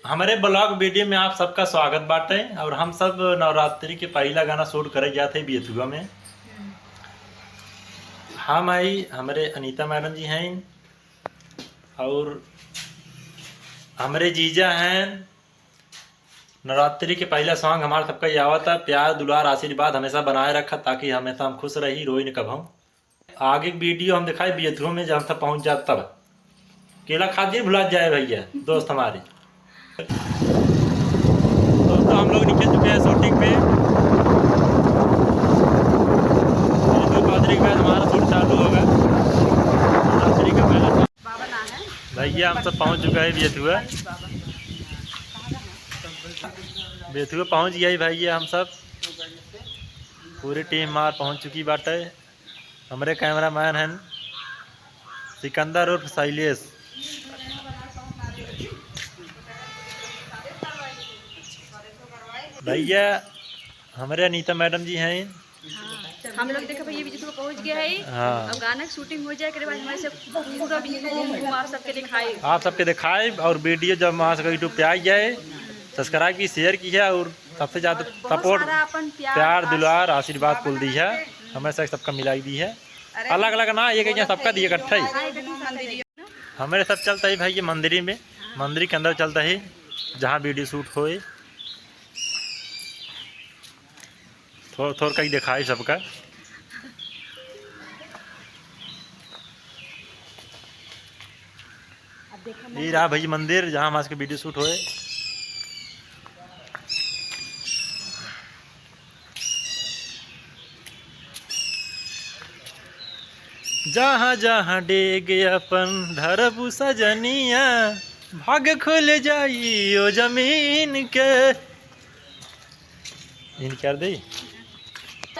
हमारे blog video में आप सबका स्वागत बाटे। और हम सब नवरात्रि के पहला गाना शूट करे जाते बेथुआ में। हम आई हमारे अनीता मैडम जी हैं और हमारे जीजा हैं। नवरात्रि के पहला सॉन्ग हमारा सबका ये आवा था, प्यार दुलार आशीर्वाद हमेशा बनाए रखा ताकि हमेशा हम खुश रही, रोई न कब हम। आगे वीडियो हम दिखाए बेथुआ में, जब हम तक पहुँच जाते तब केला खा दिए भुला जाए भैया दोस्त हमारे। दोस्तों हम लोग निकल चुके हैं शूटिंग पे। के बाद हमारा शूट चालू होगा। नवरात्रि का पहला भैया हम सब पहुंच चुका है बेथुआ। बेथुआ पहुंच गया भैया, हम सब पूरी टीम हमार पहुंच चुकी बाटे। हमारे कैमरामैन हैं सिकंदर उर्फ शैलेश। भैया हमारे अनीता मैडम जी हैं। हम लोग देखो भैया बीच में पहुंच गया है। हाँ, अब गाना की शूटिंग हो जाए के बाद हमारे से पूरा वीडियो आप सबके दिखाए और वीडियो जब वहाँ से यूट्यूब पे आ जाए सब्सक्राइब की, शेयर की है और सबसे ज़्यादा सपोर्ट प्यार दुलार आशीर्वाद कुल दी है हमें सबका मिलाई दी है। अलग अलग ना एक सबका दिए इकट्ठा ही हमारे सब चलता है भाई। ये मंदिर में, मंदिर के अंदर चलता है जहाँ वीडियो शूट होए। थोड़ा थोड़ा कहीं दिखाई सबका। ये रहा भाई मंदिर जहाँ हमारे के वीडियो शूट होए। जहाँ जहाँ डेग अपन धरबू सजनिया, भाग खुल जाई ओ जमीन के। इन कर दी।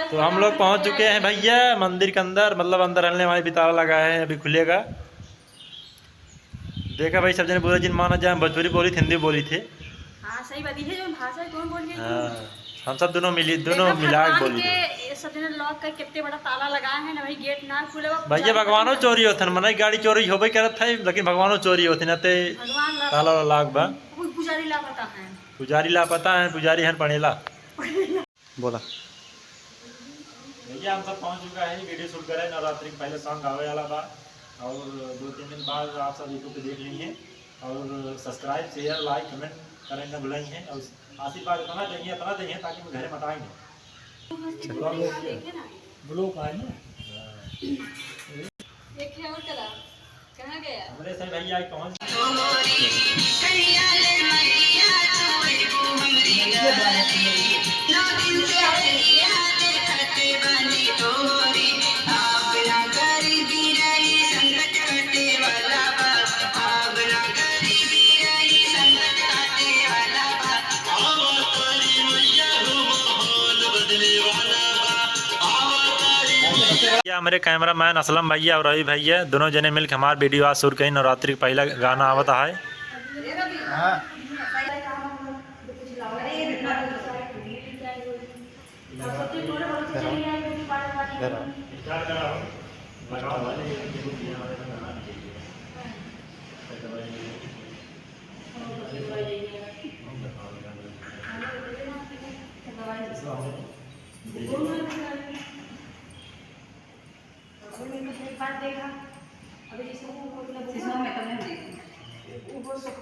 तो हम लोग पहुंच चुके हैं भैया मंदिर के अंदर, मतलब अंदर रहने वाली भी ताला लगा है, अभी खुलेगा। देखा भाई सब जने पूरा जिन माना जाए भोजपुरी बोली थी, हिंदी बोली थे। हाँ सही बात है, जो भाषा कौन बोल रही है। हाँ हम सब दोनों मिला के बोली थे। सब जने लॉक का कितने बड़ा ताला लगाए हैं ना भाई, गेट ना खुले भैया। भगवानों चोरी होते ना, मना गाड़ी चोरी हो करत था, लेकिन भगवानों चोरी होती ना ते ताला लाग बा। पुजारी लापता है, पुजारी लापता है, पुजारी है पढ़ेला बोला। भैया हम सब पहुंच चुका है, वीडियो शूट करे नवरात्रि के पहले सॉन्ग आवे वाला बा। और 2-3 दिन बाद आप सब यूट्यूब पे देख लीजिए और सब्सक्राइब शेयर लाइक कमेंट करें न भूलें हैं। और आशीर्वाद इतना देंगे ताकि मैं घर मटाएंगे ब्लॉक आए ना। कहाँ गया हमारे से भैया पहुँच हमारे कैमरामैन असलम भैया और रवि भैया दोनों जने मिलकर हमारे वीडियो आज शूट कहीं। नवरात्रि का पहला गाना आवता है। देखा अभी जिसमें मैं तमने देखी वो सब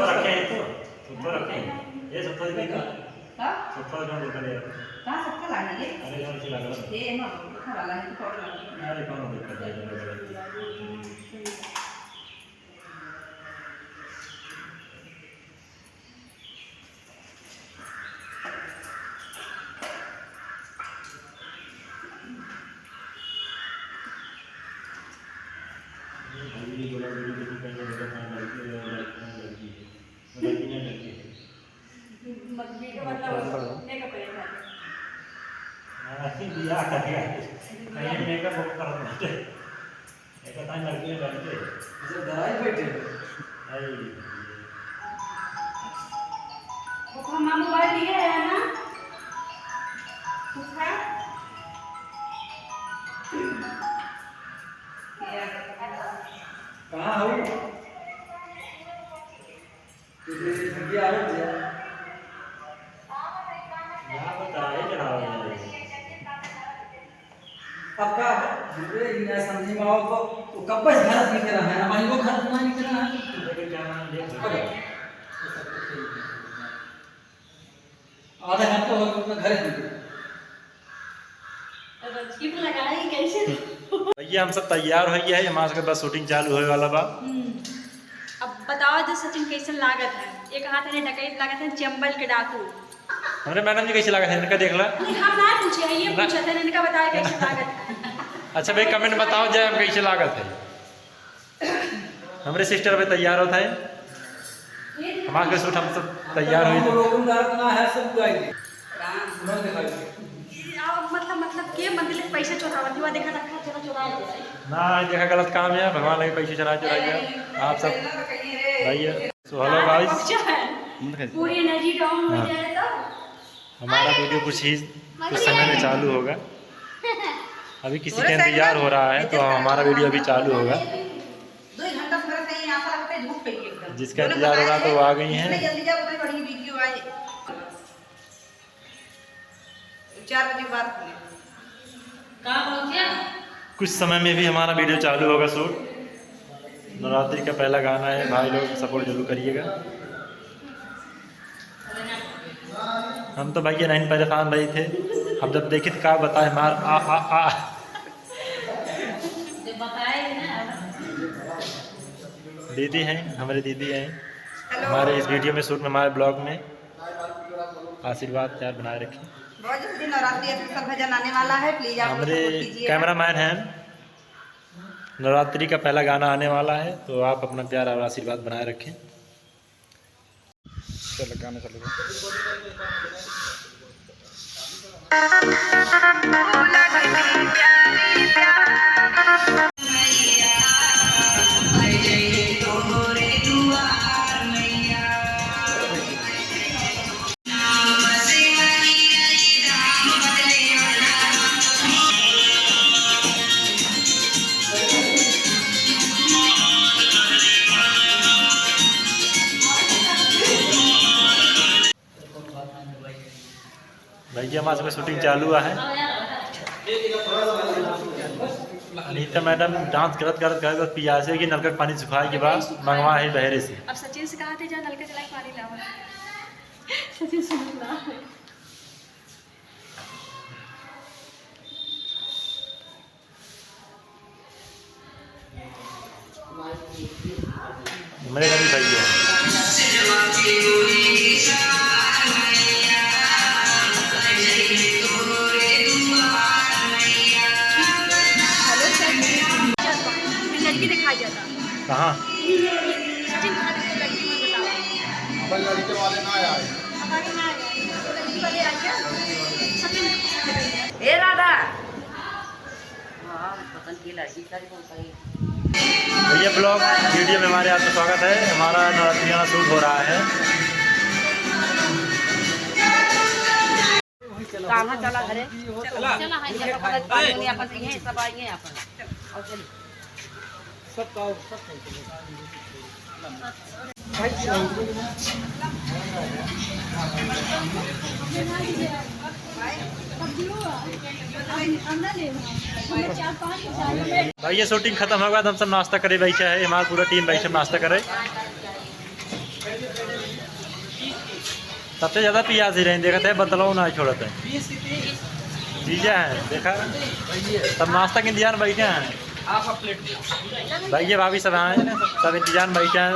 रखे हैं तो रखे ये सब तो देखा हां सब तो जोड़ कर ले कहां सबका लाना ये अरे जोड़ से लगा ये ना खा वाला है तो अरे कौन दिक्कत है। मेकअप कर आपका समझी माओ को कब बस भारत में रहा है हमारी वो भारत में नहीं रहा है आधा घंटा हो गया घर लगाई कैसे भैया हम सब तैयार हो गया है, हमारे सबके बस शूटिंग चालू होने वाला बा। अब बताओ जो सचिन कैसन लागत है। एक हाथ है डकैत लागत है चंबल के डाकू। हमरे मैडम जी कैसे लगा है इनका देख ला। नहीं हम ना पूछे है, ये पूछा था इनका बताया कैसे लागत है। अच्छा भाई कमेंट बताओ जाए हम कैसे लागत है। हमारे सिस्टर पे तैयार होता है, हमारे सूट हम सब तैयार हुई मतलब के मंदिर में पैसे चोरावत हुआ देखा रखा चोरा चोरा ना देखा गलत काम है, भगवान लगे पैसे चुरा गया आप सब भैया। सो हेलो गाइस, पूरी एनर्जी डाउन हो जाए तो हमारा वीडियो कुछ समय में चालू होगा। अभी किसी का इंतजार हो रहा है तो हमारा वीडियो अभी चालू होगा। जिसका इंतजार हो रहा तो वो आ गई हैं। 4 बजे बाद कुछ समय में भी हमारा वीडियो चालू होगा शूट। नवरात्रि का पहला गाना है, भाई लोग सपोर्ट जरूर करिएगा। हम तो भैया नहीं परेशान रहे थे, हम जब देखे तो क्या बताए मार आ दीदी हैं, हमारे दीदी हैं हमारे इस वीडियो में शूट में, हमारे ब्लॉग में आशीर्वाद प्यार बनाए रखें। बहुत जल्दी नवरात्रि स्पेशल भजन आने वाला है, प्लीज आप हमारे कैमरामैन हैं, नवरात्रि का पहला गाना आने वाला है तो आप अपना प्यार और आशीर्वाद बनाए रखें। चलो गाना चलेगा। भैया हमारे में शूटिंग चालू हुआ है। अनीता मैडम डांस करत करत करत पियासे की नलका पानी सुखाए के बाद मंगवा है बहरे से। अब सचिन से कहा थे जा नलका चला के पानी लाओ। सचिन सुन ला मेरे घर भी भैया लड़की दिखाई जाता कहाँ सचिन कहा तो लड़की मत बताओ। लड़के वाले ना आए हमारे ना आ जाए तो लड़की वाले आ गया सचिन। ए राधा हां पसंद की लड़की सारी कौन सा है भैया ब्लॉग वीडियो में हमारे आपका स्वागत है। हमारा नवरात्रि गाना शूट हो रहा है। कहां चला घरे चला हां ये अपन पानी अपन ये सब आएंगे अपन और चल सब का सब भैया शूटिंग खत्म होगा तो हम सब नाश्ता करे बैठे है, हमारा पूरा टीम बैठे नाश्ता करे। सबसे ज़्यादा प्याज ही रहे देखा था, बदलाव ना छोड़ते हैं जीजा हैं देखा सब नाश्ता के इंतजार बैठे हैं। भैया भाभी सब आए सब इंतजार बैठे हैं।